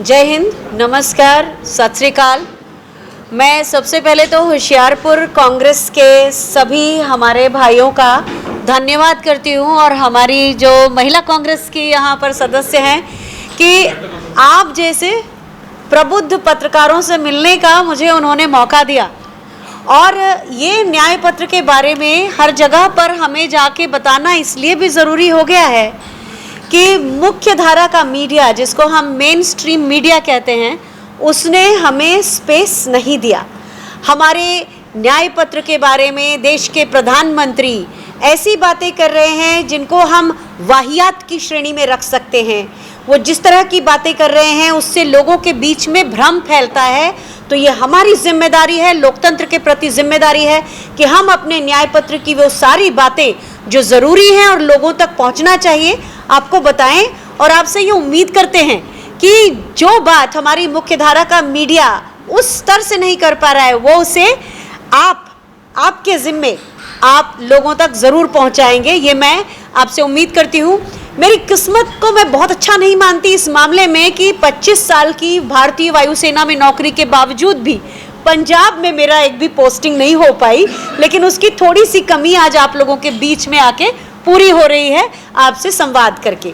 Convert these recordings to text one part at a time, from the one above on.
जय हिंद, नमस्कार, सत श्री अकाल। मैं सबसे पहले तो होशियारपुर कांग्रेस के सभी हमारे भाइयों का धन्यवाद करती हूँ और हमारी जो महिला कांग्रेस की यहाँ पर सदस्य हैं कि आप जैसे प्रबुद्ध पत्रकारों से मिलने का मुझे उन्होंने मौका दिया और ये न्याय पत्र के बारे में हर जगह पर हमें जाके बताना इसलिए भी ज़रूरी हो गया है कि मुख्य धारा का मीडिया, जिसको हम मेन स्ट्रीम मीडिया कहते हैं, उसने हमें स्पेस नहीं दिया। हमारे न्याय पत्र के बारे में देश के प्रधानमंत्री ऐसी बातें कर रहे हैं जिनको हम वाहियात की श्रेणी में रख सकते हैं। वो जिस तरह की बातें कर रहे हैं उससे लोगों के बीच में भ्रम फैलता है। तो ये हमारी जिम्मेदारी है, लोकतंत्र के प्रति जिम्मेदारी है कि हम अपने न्याय पत्र की वो सारी बातें जो ज़रूरी हैं और लोगों तक पहुंचना चाहिए आपको बताएं। और आपसे ये उम्मीद करते हैं कि जो बात हमारी मुख्य धारा का मीडिया उस स्तर से नहीं कर पा रहा है वो उसे आपके जिम्मे आप लोगों तक ज़रूर पहुंचाएंगे। ये मैं आपसे उम्मीद करती हूँ। मेरी किस्मत को मैं बहुत अच्छा नहीं मानती इस मामले में कि 25 साल की भारतीय वायुसेना में नौकरी के बावजूद भी पंजाब में मेरा एक भी पोस्टिंग नहीं हो पाई, लेकिन उसकी थोड़ी सी कमी आज आप लोगों के बीच में आके पूरी हो रही है आपसे संवाद करके।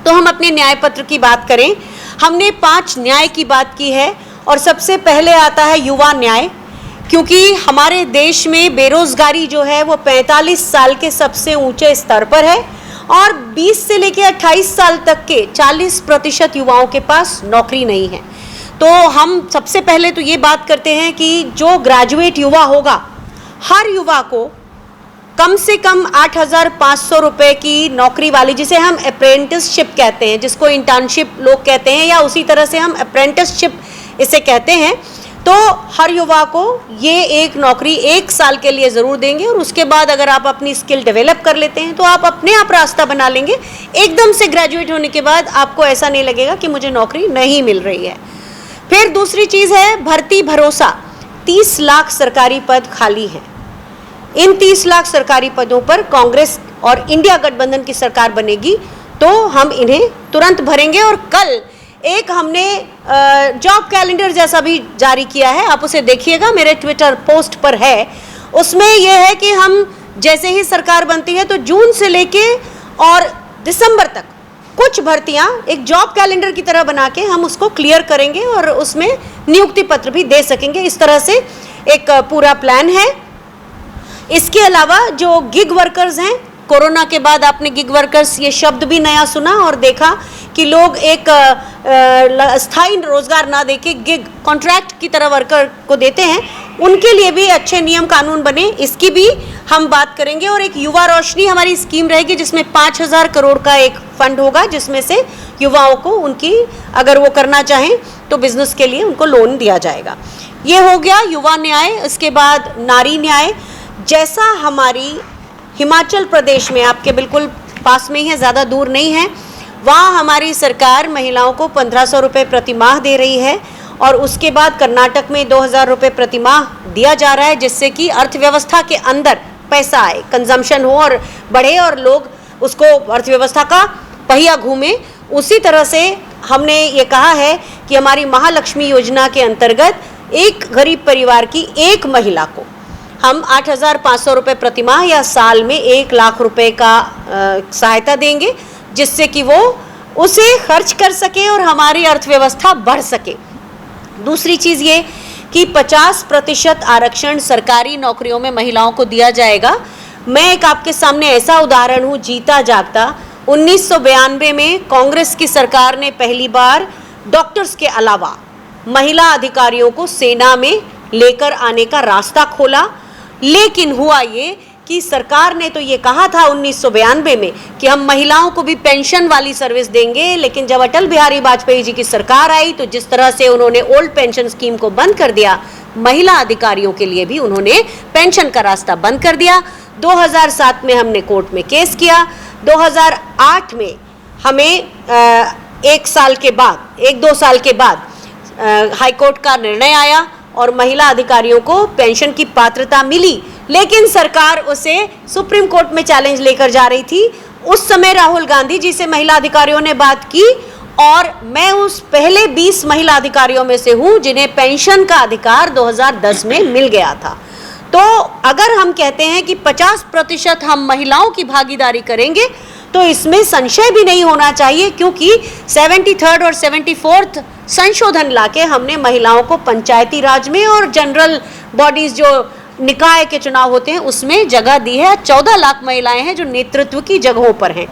तो हम अपने न्याय पत्र की बात करें, हमने 5 न्याय की बात की है और सबसे पहले आता है युवा न्याय, क्योंकि हमारे देश में बेरोजगारी जो है वो 45 साल के सबसे ऊंचे स्तर पर है और 20 से लेकर 28 साल तक के 40% युवाओं के पास नौकरी नहीं है। तो हम सबसे पहले तो ये बात करते हैं कि जो ग्रेजुएट युवा होगा, हर युवा को कम से कम 8,500 रुपये की नौकरी वाली, जिसे हम अप्रेंटिसशिप कहते हैं, जिसको इंटर्नशिप लोग कहते हैं या उसी तरह से हम अप्रेंटिसशिप इसे कहते हैं, तो हर युवा को ये एक नौकरी 1 साल के लिए ज़रूर देंगे और उसके बाद अगर आप अपनी स्किल डेवलप कर लेते हैं तो आप अपने आप रास्ता बना लेंगे। एकदम से ग्रेजुएट होने के बाद आपको ऐसा नहीं लगेगा कि मुझे नौकरी नहीं मिल रही है। फिर दूसरी चीज़ है भर्ती भरोसा। 30 लाख सरकारी पद खाली हैं। इन 30 लाख सरकारी पदों पर कांग्रेस और इंडिया गठबंधन की सरकार बनेगी तो हम इन्हें तुरंत भरेंगे। और कल एक हमने जॉब कैलेंडर जैसा भी जारी किया है, आप उसे देखिएगा, मेरे ट्विटर पोस्ट पर है। उसमें यह है कि हम जैसे ही सरकार बनती है तो जून से लेके और दिसंबर तक कुछ भर्तियां एक जॉब कैलेंडर की तरह बना के हम उसको क्लियर करेंगे और उसमें नियुक्ति पत्र भी दे सकेंगे। इस तरह से एक पूरा प्लान है। इसके अलावा जो गिग वर्कर्स हैं, कोरोना के बाद आपने गिग वर्कर्स ये शब्द भी नया सुना और देखा कि लोग एक स्थायी रोजगार ना देके गिग कॉन्ट्रैक्ट की तरह वर्कर को देते हैं, उनके लिए भी अच्छे नियम कानून बने, इसकी भी हम बात करेंगे। और एक युवा रोशनी हमारी स्कीम रहेगी जिसमें 5,000 करोड़ का एक फंड होगा, जिसमें से युवाओं को उनकी अगर वो करना चाहें तो बिजनेस के लिए उनको लोन दिया जाएगा। ये हो गया युवा न्याय। इसके बाद नारी न्याय, जैसा हमारी हिमाचल प्रदेश में आपके बिल्कुल पास में ही है, ज़्यादा दूर नहीं है, वहाँ हमारी सरकार महिलाओं को 1,500 रुपये प्रति माह दे रही है और उसके बाद कर्नाटक में 2,000 रुपये प्रति माह दिया जा रहा है, जिससे कि अर्थव्यवस्था के अंदर पैसा आए, कंजम्पशन हो और बढ़े और लोग उसको अर्थव्यवस्था का पहिया घूमे। उसी तरह से हमने ये कहा है कि हमारी महालक्ष्मी योजना के अंतर्गत एक गरीब परिवार की एक महिला को हम 8,500 रुपये प्रति माह या साल में 1 लाख रुपए का सहायता देंगे, जिससे कि वो उसे खर्च कर सके और हमारी अर्थव्यवस्था बढ़ सके। दूसरी चीज़ ये कि 50% आरक्षण सरकारी नौकरियों में महिलाओं को दिया जाएगा। मैं एक आपके सामने ऐसा उदाहरण हूँ जीता जागता। 1992 में कांग्रेस की सरकार ने पहली बार डॉक्टर्स के अलावा महिला अधिकारियों को सेना में लेकर आने का रास्ता खोला, लेकिन हुआ ये कि सरकार ने तो ये कहा था 1992 में कि हम महिलाओं को भी पेंशन वाली सर्विस देंगे, लेकिन जब अटल बिहारी वाजपेयी जी की सरकार आई तो जिस तरह से उन्होंने ओल्ड पेंशन स्कीम को बंद कर दिया, महिला अधिकारियों के लिए भी उन्होंने पेंशन का रास्ता बंद कर दिया। 2007 में हमने कोर्ट में केस किया। 2008 में हमें 1-2 साल के बाद हाईकोर्ट का निर्णय आया और महिला अधिकारियों को पेंशन की पात्रता मिली, लेकिन सरकार उसे सुप्रीम कोर्ट में चैलेंज लेकर जा रही थी। उस समय राहुल गांधी जी से महिला अधिकारियों ने बात की और मैं उस पहले 20 महिला अधिकारियों में से हूं जिन्हें पेंशन का अधिकार 2010 में मिल गया था। तो अगर हम कहते हैं कि 50% हम महिलाओं की भागीदारी करेंगे तो इसमें संशय भी नहीं होना चाहिए, क्योंकि 73rd और 74th संशोधन लाके हमने महिलाओं को पंचायती राज में और जनरल बॉडीज जो निकाय के चुनाव होते हैं उसमें जगह दी है। 14 लाख महिलाएं हैं जो नेतृत्व की जगहों पर हैं।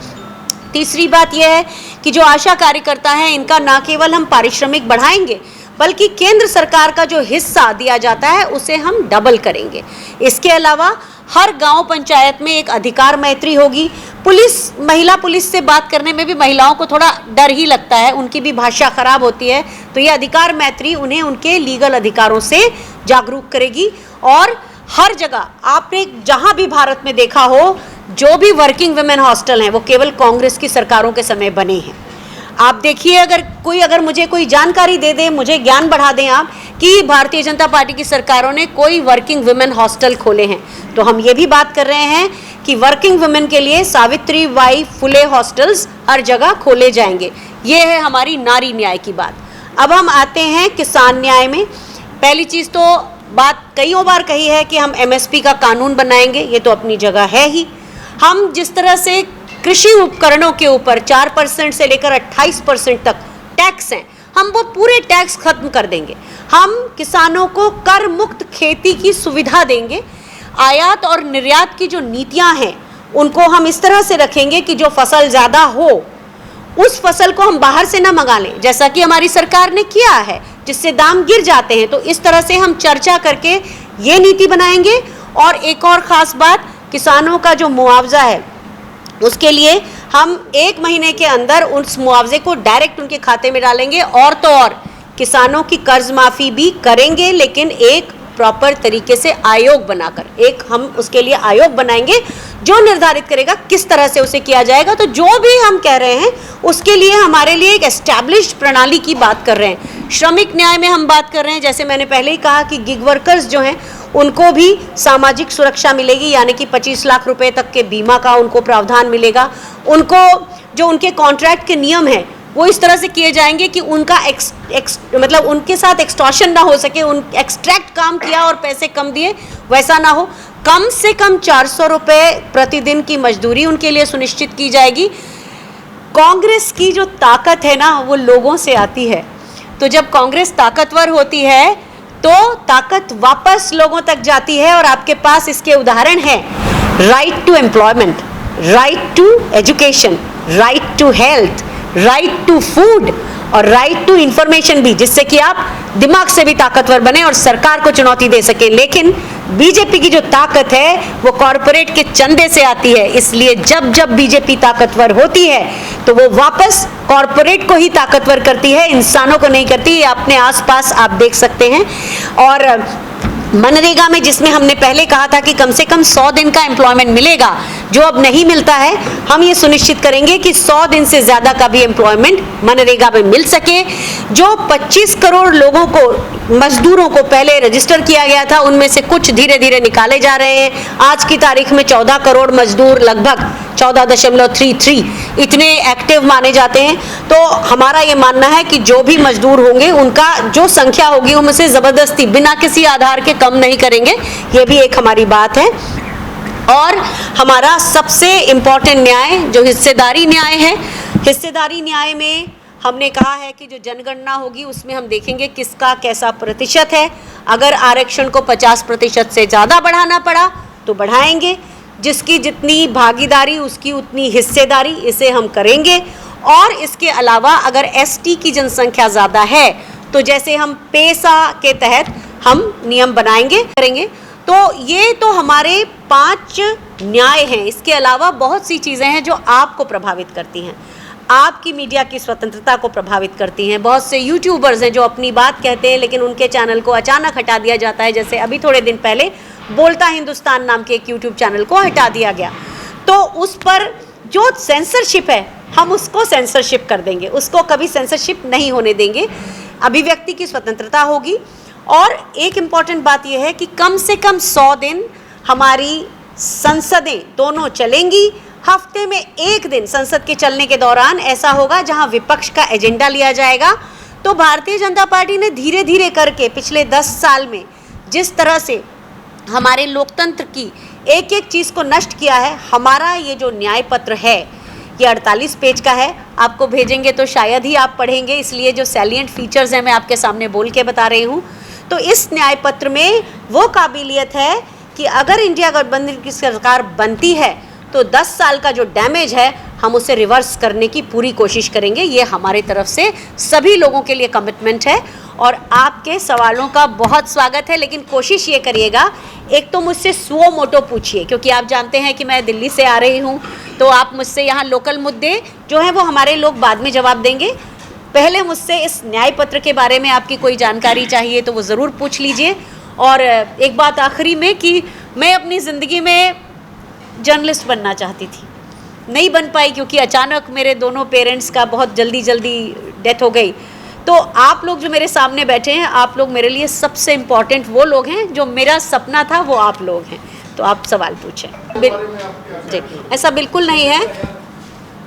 तीसरी बात यह है कि जो आशा कार्यकर्ता हैं इनका न केवल हम पारिश्रमिक बढ़ाएंगे बल्कि केंद्र सरकार का जो हिस्सा दिया जाता है उसे हम डबल करेंगे। इसके अलावा हर गांव पंचायत में एक अधिकार मैत्री होगी। महिला पुलिस से बात करने में भी महिलाओं को थोड़ा डर ही लगता है, उनकी भी भाषा खराब होती है, तो ये अधिकार मैत्री उन्हें उनके लीगल अधिकारों से जागरूक करेगी। और हर जगह आपने जहां भी भारत में देखा हो, जो भी वर्किंग वुमेन हॉस्टल हैं वो केवल कांग्रेस की सरकारों के समय बने हैं। आप देखिए, अगर मुझे कोई जानकारी दे दे, मुझे ज्ञान बढ़ा दें आप कि भारतीय जनता पार्टी की सरकारों ने कोई वर्किंग वुमेन हॉस्टल खोले हैं, तो हम ये भी बात कर रहे हैं कि वर्किंग वुमेन के लिए सावित्री बाई फुले हॉस्टल्स हर जगह खोले जाएंगे। ये है हमारी नारी न्याय की बात। अब हम आते हैं किसान न्याय में। पहली चीज़ तो बात कईयों बार कही है कि हम MSP का कानून बनाएंगे, ये तो अपनी जगह है ही। हम जिस तरह से कृषि उपकरणों के ऊपर 4% से लेकर 28% तक टैक्स हैं, हम वो पूरे टैक्स खत्म कर देंगे। हम किसानों को कर मुक्त खेती की सुविधा देंगे। आयात और निर्यात की जो नीतियां हैं उनको हम इस तरह से रखेंगे कि जो फसल ज़्यादा हो उस फसल को हम बाहर से ना मंगा लें, जैसा कि हमारी सरकार ने किया है, जिससे दाम गिर जाते हैं। तो इस तरह से हम चर्चा करके ये नीति बनाएंगे। और एक और ख़ास बात, किसानों का जो मुआवजा है उसके लिए हम 1 महीने के अंदर उस मुआवजे को डायरेक्ट उनके खाते में डालेंगे। और तो और किसानों की कर्ज माफ़ी भी करेंगे, लेकिन एक प्रॉपर तरीके से आयोग बनाकर हम उसके लिए आयोग बनाएंगे जो निर्धारित करेगा किस तरह से उसे किया जाएगा। तो जो भी हम कह रहे हैं उसके लिए हमारे लिए एक एस्टैब्लिश्ड प्रणाली की बात कर रहे हैं। श्रमिक न्याय में हम बात कर रहे हैं, जैसे मैंने पहले ही कहा कि गिग वर्कर्स जो हैं उनको भी सामाजिक सुरक्षा मिलेगी, यानी कि 25 लाख रुपए तक के बीमा का उनको प्रावधान मिलेगा। उनको जो उनके कॉन्ट्रैक्ट के नियम हैं वो इस तरह से किए जाएंगे कि उनका मतलब उनके साथ एक्सटॉर्शन ना हो सके, एक्सट्रैक्ट काम किया और पैसे कम दिए, वैसा ना हो। कम से कम 400 रुपये प्रतिदिन की मजदूरी उनके लिए सुनिश्चित की जाएगी। कांग्रेस की जो ताकत है ना वो लोगों से आती है, तो जब कांग्रेस ताकतवर होती है तो ताकत वापस लोगों तक जाती है। और आपके पास इसके उदाहरण हैं, right to employment, right to education, right to health, right to food और राइट टू इंफॉर्मेशन भी, जिससे कि आप दिमाग से भी ताकतवर बने और सरकार को चुनौती दे सके। लेकिन बीजेपी की जो ताकत है वो कॉरपोरेट के चंदे से आती है, इसलिए जब जब बीजेपी ताकतवर होती है तो वो वापस कॉरपोरेट को ही ताकतवर करती है, इंसानों को नहीं करती। ये अपने आसपास आप देख सकते हैं। और मनरेगा में, जिसमें हमने पहले कहा था कि कम से कम 100 दिन का एम्प्लॉयमेंट मिलेगा, जो अब नहीं मिलता है, हम ये सुनिश्चित करेंगे कि 100 दिन से ज़्यादा का भी एम्प्लॉयमेंट मनरेगा में मिल सके। जो 25 करोड़ लोगों को, मजदूरों को पहले रजिस्टर किया गया था, उनमें से कुछ धीरे धीरे निकाले जा रहे हैं। आज की तारीख में 14 करोड़ मजदूर, लगभग 14.33 इतने एक्टिव माने जाते हैं। तो हमारा ये मानना है कि जो भी मजदूर होंगे उनका जो संख्या होगी उनसे ज़बरदस्ती बिना किसी आधार के कम नहीं करेंगे, ये भी एक हमारी बात है। और हमारा सबसे इम्पोर्टेंट न्याय जो हिस्सेदारी न्याय है, हिस्सेदारी न्याय में हमने कहा है कि जो जनगणना होगी उसमें हम देखेंगे किसका कैसा प्रतिशत है। अगर आरक्षण को 50% से ज़्यादा बढ़ाना पड़ा तो बढ़ाएंगे, जिसकी जितनी भागीदारी उसकी उतनी हिस्सेदारी, इसे हम करेंगे। और इसके अलावा अगर ST की जनसंख्या ज़्यादा है तो जैसे हम पेसा के तहत हम नियम बनाएंगे, करेंगे। तो ये तो हमारे 5 न्याय हैं। इसके अलावा बहुत सी चीज़ें हैं जो आपको प्रभावित करती हैं, आपकी मीडिया की स्वतंत्रता को प्रभावित करती हैं। बहुत से यूट्यूबर्स हैं जो अपनी बात कहते हैं लेकिन उनके चैनल को अचानक हटा दिया जाता है, जैसे अभी थोड़े दिन पहले बोलता हिंदुस्तान नाम के एक यूट्यूब चैनल को हटा दिया गया। तो उस पर जो सेंसरशिप है हम उसको सेंसरशिप कर देंगे, उसको कभी सेंसरशिप नहीं होने देंगे। अभिव्यक्ति की स्वतंत्रता होगी। और एक इम्पॉर्टेंट बात यह है कि कम से कम 100 दिन हमारी संसदें दोनों चलेंगी, हफ्ते में एक दिन संसद के चलने के दौरान ऐसा होगा जहां विपक्ष का एजेंडा लिया जाएगा। तो भारतीय जनता पार्टी ने धीरे धीरे करके पिछले 10 साल में जिस तरह से हमारे लोकतंत्र की एक एक चीज़ को नष्ट किया है, हमारा ये जो न्याय पत्र है ये 48 पेज का है। आपको भेजेंगे तो शायद ही आप पढ़ेंगे, इसलिए जो सैलिएंट फीचर्स हैं मैं आपके सामने बोल के बता रही हूँ। तो इस न्याय पत्र में वो काबिलियत है कि अगर इंडिया गठबंधन की सरकार बनती है तो 10 साल का जो डैमेज है हम उसे रिवर्स करने की पूरी कोशिश करेंगे। ये हमारे तरफ से सभी लोगों के लिए कमिटमेंट है। और आपके सवालों का बहुत स्वागत है, लेकिन कोशिश ये करिएगा, एक तो मुझसे सुओ मोटो पूछिए, क्योंकि आप जानते हैं कि मैं दिल्ली से आ रही हूँ, तो आप मुझसे यहाँ लोकल मुद्दे जो हैं वो हमारे लोग बाद में जवाब देंगे। पहले मुझसे इस न्याय पत्र के बारे में आपकी कोई जानकारी चाहिए तो वो ज़रूर पूछ लीजिए। और एक बात आखिरी में कि मैं अपनी ज़िंदगी में जर्नलिस्ट बनना चाहती थी, नहीं बन पाई क्योंकि अचानक मेरे दोनों पेरेंट्स का बहुत जल्दी डेथ हो गई। तो आप लोग जो मेरे सामने बैठे हैं, आप लोग मेरे लिए सबसे इम्पॉर्टेंट वो लोग हैं, जो मेरा सपना था वो आप लोग हैं। तो आप सवाल पूछें। जी, ऐसा बिल्कुल नहीं है।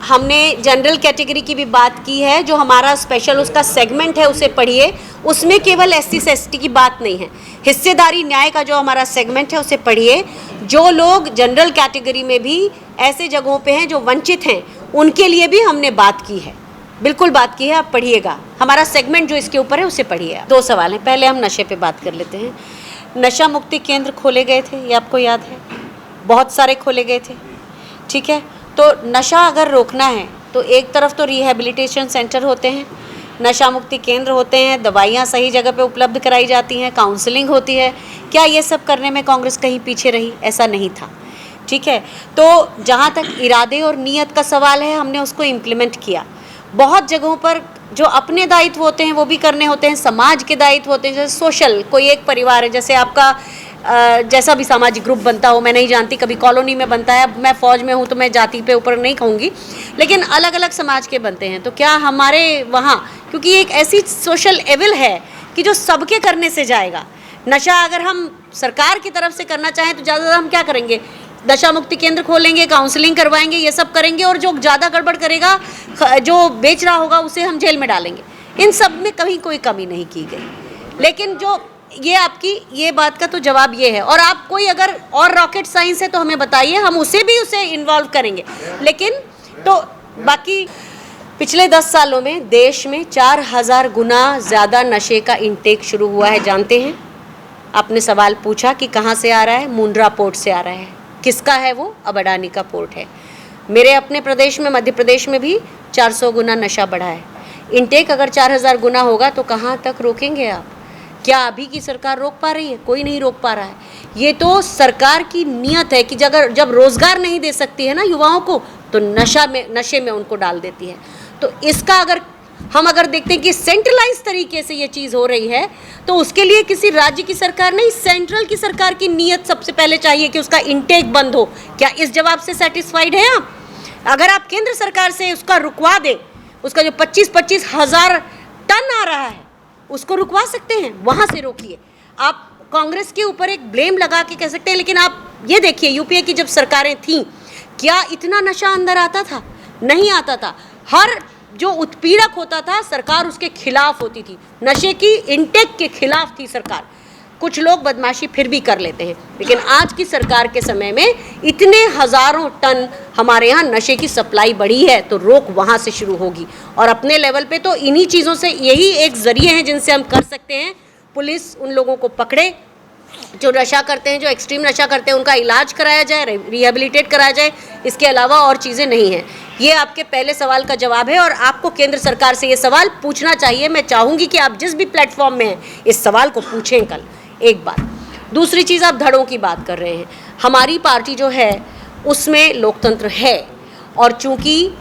हमने जनरल कैटेगरी की भी बात की है, जो हमारा स्पेशल उसका सेगमेंट है उसे पढ़िए, उसमें केवल SC से ST की बात नहीं है। हिस्सेदारी न्याय का जो हमारा सेगमेंट है उसे पढ़िए। जो लोग जनरल कैटेगरी में भी ऐसे जगहों पे हैं जो वंचित हैं, उनके लिए भी हमने बात की है, बिल्कुल बात की है। आप पढ़िएगा, हमारा सेगमेंट जो इसके ऊपर है उसे पढ़िए। 2 सवाल हैं, पहले हम नशे पे बात कर लेते हैं। नशा मुक्ति केंद्र खोले गए थे, ये आपको याद है, बहुत सारे खोले गए थे, ठीक है। तो नशा अगर रोकना है तो एक तरफ तो रिहैबिलिटेशन सेंटर होते हैं, नशा मुक्ति केंद्र होते हैं, दवाइयाँ सही जगह पे उपलब्ध कराई जाती हैं, काउंसलिंग होती है। क्या ये सब करने में कांग्रेस कहीं पीछे रही? ऐसा नहीं था, ठीक है। तो जहाँ तक इरादे और नीयत का सवाल है, हमने उसको इम्प्लीमेंट किया। बहुत जगहों पर जो अपने दायित्व होते हैं वो भी करने होते हैं, समाज के दायित्व होते हैं। जैसे सोशल, कोई एक परिवार है, जैसे आपका जैसा भी सामाजिक ग्रुप बनता हो, मैं नहीं जानती, कभी कॉलोनी में बनता है, मैं फ़ौज में हूँ तो मैं जाति पे ऊपर नहीं कहूँगी, लेकिन अलग अलग समाज के बनते हैं। तो क्या हमारे वहाँ, क्योंकि एक ऐसी सोशल एविल है कि जो सबके करने से जाएगा। नशा अगर हम सरकार की तरफ से करना चाहें तो ज़्यादा हम क्या करेंगे? नशा मुक्ति केंद्र खोलेंगे, काउंसलिंग करवाएंगे, ये सब करेंगे, और जो ज़्यादा गड़बड़ करेगा, जो बेच रहा होगा, उसे हम जेल में डालेंगे। इन सब में कहीं कोई कमी नहीं की गई। लेकिन जो ये आपकी ये बात का तो जवाब ये है। और आप कोई अगर और रॉकेट साइंस है तो हमें बताइए, हम उसे इन्वॉल्व करेंगे। लेकिन तो बाकी पिछले 10 सालों में देश में 4000 गुना ज़्यादा नशे का इंटेक शुरू हुआ है, जानते हैं? आपने सवाल पूछा कि कहाँ से आ रहा है, मुंद्रा पोर्ट से आ रहा है। किसका है वो? अब अडानी का पोर्ट है। मेरे अपने प्रदेश में, मध्य प्रदेश में भी 400 गुना नशा बढ़ा है। इंटेक अगर 4000 गुना होगा तो कहाँ तक रोकेंगे आप? क्या अभी की सरकार रोक पा रही है? कोई नहीं रोक पा रहा है। ये तो सरकार की नीयत है कि जब रोजगार नहीं दे सकती है ना युवाओं को, तो नशे में उनको डाल देती है। तो इसका अगर देखते हैं कि सेंट्रलाइज तरीके से ये चीज़ हो रही है, तो उसके लिए किसी राज्य की सरकार नहीं, सेंट्रल की सरकार की नीयत सबसे पहले चाहिए कि उसका इंटेक बंद हो। क्या इस जवाब से सेटिस्फाइड हैं आप? अगर आप केंद्र सरकार से उसका रुकवा दें, उसका जो 25-25 हज़ार टन आ रहा है उसको रुकवा सकते हैं, वहाँ से रोकिए। आप कांग्रेस के ऊपर एक ब्लेम लगा के कह सकते हैं, लेकिन आप ये देखिए, यूपीए की जब सरकारें थीं, क्या इतना नशा अंदर आता था? नहीं आता था। हर जो उत्पीड़क होता था, सरकार उसके खिलाफ होती थी। नशे की इंटेक के खिलाफ थी सरकार। कुछ लोग बदमाशी फिर भी कर लेते हैं, लेकिन आज की सरकार के समय में इतने हज़ारों टन हमारे यहाँ नशे की सप्लाई बढ़ी है, तो रोक वहाँ से शुरू होगी। और अपने लेवल पे तो इन्हीं चीज़ों से, यही एक ज़रिए हैं जिनसे हम कर सकते हैं। पुलिस उन लोगों को पकड़े जो नशा करते हैं, जो एक्सट्रीम नशा करते हैं, उनका इलाज कराया जाए, रिहेबिलिटेट कराया जाए। इसके अलावा और चीज़ें नहीं हैं। ये आपके पहले सवाल का जवाब है, और आपको केंद्र सरकार से ये सवाल पूछना चाहिए। मैं चाहूँगी कि आप जिस भी प्लेटफॉर्म में हैं इस सवाल को पूछें कल। एक बात। दूसरी चीज़, आप धड़ों की बात कर रहे हैं। हमारी पार्टी जो है उसमें लोकतंत्र है, और चूंकि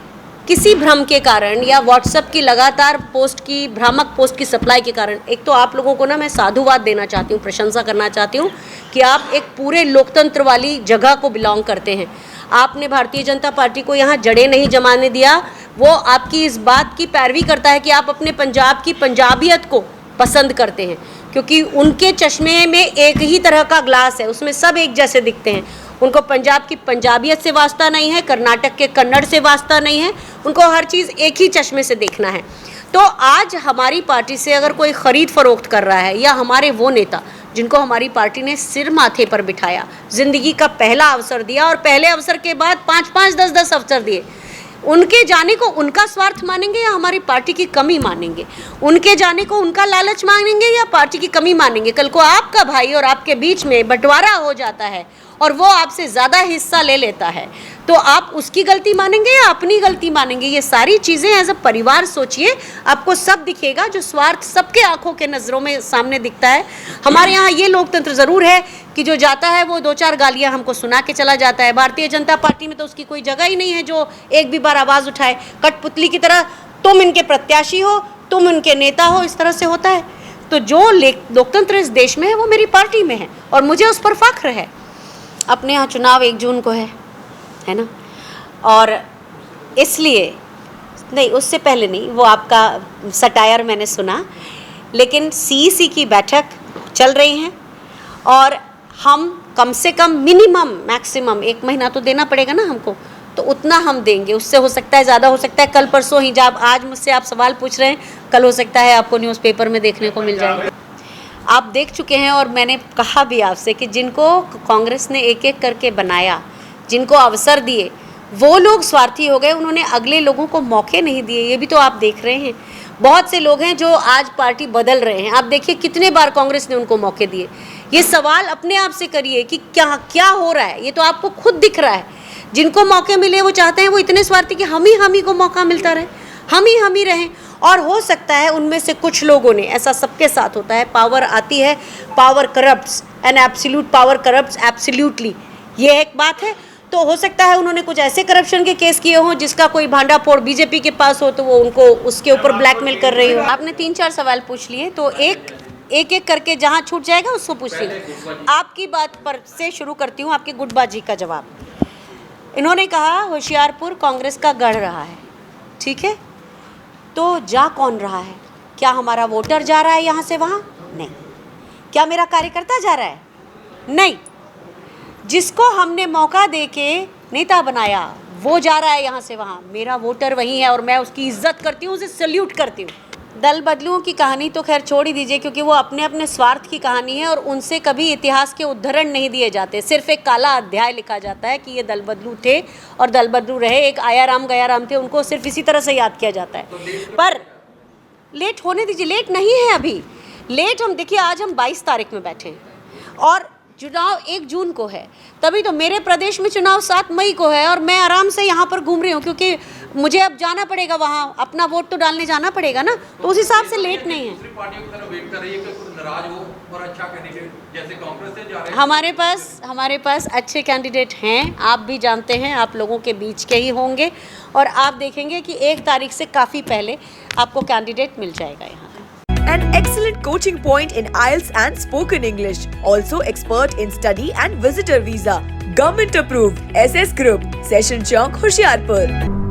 किसी भ्रम के कारण या व्हाट्सएप की लगातार पोस्ट की, भ्रामक पोस्ट की सप्लाई के कारण, एक तो आप लोगों को ना मैं साधुवाद देना चाहती हूँ, प्रशंसा करना चाहती हूँ कि आप एक पूरे लोकतंत्र वाली जगह को बिलोंग करते हैं। आपने भारतीय जनता पार्टी को यहाँ जड़ें नहीं जमाने दिया। वो आपकी इस बात की पैरवी करता है कि आप अपने पंजाब की पंजाबियत को पसंद करते हैं, क्योंकि उनके चश्मे में एक ही तरह का ग्लास है, उसमें सब एक जैसे दिखते हैं। उनको पंजाब की पंजाबियत से वास्ता नहीं है, कर्नाटक के कन्नड़ से वास्ता नहीं है, उनको हर चीज़ एक ही चश्मे से देखना है। तो आज हमारी पार्टी से अगर कोई ख़रीद फरोख्त कर रहा है, या हमारे वो नेता जिनको हमारी पार्टी ने सिर माथे पर बिठाया, ज़िंदगी का पहला अवसर दिया और पहले अवसर के बाद 5-5, 10-10 अवसर दिए, उनके जाने को उनका स्वार्थ मानेंगे या हमारी पार्टी की कमी मानेंगे? उनके जाने को उनका लालच मानेंगे या पार्टी की कमी मानेंगे? कल को आपका भाई और आपके बीच में बंटवारा हो जाता है और वो आपसे ज़्यादा हिस्सा ले लेता है, तो आप उसकी गलती मानेंगे या अपनी गलती मानेंगे? ये सारी चीज़ें एज अ परिवार सोचिए, आपको सब दिखेगा। जो स्वार्थ सबके आंखों के नज़रों में सामने दिखता है। हमारे यहाँ ये लोकतंत्र ज़रूर है कि जो जाता है वो 2-4 गालियाँ हमको सुना के चला जाता है। भारतीय जनता पार्टी में तो उसकी कोई जगह ही नहीं है जो एक भी बार आवाज़ उठाए। कठपुतली की तरह तुम इनके प्रत्याशी हो, तुम उनके नेता हो, इस तरह से होता है। तो जो लोकतंत्र इस देश में है वो मेरी पार्टी में है और मुझे उस पर फख्र है। अपने यहाँ चुनाव 1 जून को है ना, और इसलिए नहीं, उससे पहले नहीं, वो आपका सटायर मैंने सुना, लेकिन सीईसी की बैठक चल रही हैं और हम कम से कम मिनिमम मैक्सिमम 1 महीना तो देना पड़ेगा ना हमको, तो उतना हम देंगे। उससे हो सकता है ज़्यादा, हो सकता है कल परसों ही, जब आज मुझसे आप सवाल पूछ रहे हैं, कल हो सकता है आपको न्यूज़पेपर में देखने को मिल जाए। आप देख चुके हैं और मैंने कहा भी आपसे कि जिनको कांग्रेस ने एक एक करके बनाया, जिनको अवसर दिए, वो लोग स्वार्थी हो गए, उन्होंने अगले लोगों को मौके नहीं दिए। ये भी तो आप देख रहे हैं। बहुत से लोग हैं जो आज पार्टी बदल रहे हैं। आप देखिए कितने बार कांग्रेस ने उनको मौके दिए। ये सवाल अपने आप से करिए कि क्या क्या हो रहा है। ये तो आपको खुद दिख रहा है। जिनको मौके मिले वो चाहते हैं, वो इतने स्वार्थी कि हम ही को मौका मिलता रहे, हम ही रहें। और हो सकता है उनमें से कुछ लोगों ने, ऐसा सबके साथ होता है, पावर आती है, power corrupts and absolute power corrupts absolutely, ये एक बात है। तो हो सकता है उन्होंने कुछ ऐसे करप्शन के केस किए हों जिसका कोई भांडा फोड़ बीजेपी के पास हो, तो वो उनको उसके ऊपर ब्लैकमेल कर रही हो। आपने 3-4 सवाल पूछ लिए, तो एक करके जहाँ छूट जाएगा उसको पूछिए। आपकी बात पर से शुरू करती हूँ, आपके गुटबाजी का जवाब। इन्होंने कहा होशियारपुर कांग्रेस का गढ़ रहा है, ठीक है, तो जा कौन रहा है? क्या हमारा वोटर जा रहा है यहाँ से वहाँ? नहीं। क्या मेरा कार्यकर्ता जा रहा है? नहीं। जिसको हमने मौका दे के नेता बनाया वो जा रहा है यहाँ से वहाँ। मेरा वोटर वही है और मैं उसकी इज्जत करती हूँ, उसे सल्यूट करती हूँ। दल बदलुओं की कहानी तो खैर छोड़ ही दीजिए, क्योंकि वो अपने अपने स्वार्थ की कहानी है और उनसे कभी इतिहास के उद्धरण नहीं दिए जाते। सिर्फ एक काला अध्याय लिखा जाता है कि ये दल बदलू थे और दल बदलू रहे। एक आया राम गया राम थे, उनको सिर्फ इसी तरह से याद किया जाता है। पर लेट होने दीजिए, लेट नहीं है अभी। लेट हम देखिए, आज हम 22 तारीख में बैठे हैं और चुनाव 1 जून को है। तभी तो मेरे प्रदेश में चुनाव 7 मई को है और मैं आराम से यहाँ पर घूम रही हूँ, क्योंकि मुझे अब जाना पड़ेगा वहाँ, अपना वोट तो डालने जाना पड़ेगा ना, तो उस हिसाब से लेट नहीं है। हमारे पास अच्छे कैंडिडेट हैं, आप भी जानते हैं, आप लोगों के बीच के ही होंगे और आप देखेंगे कि 1 तारीख से काफ़ी पहले आपको कैंडिडेट मिल जाएगा यहाँ। An excellent coaching point in IELTS and spoken English. Also expert in study and visitor visa. Government approved. SS Group. Session Chowk, Hoshiarpur.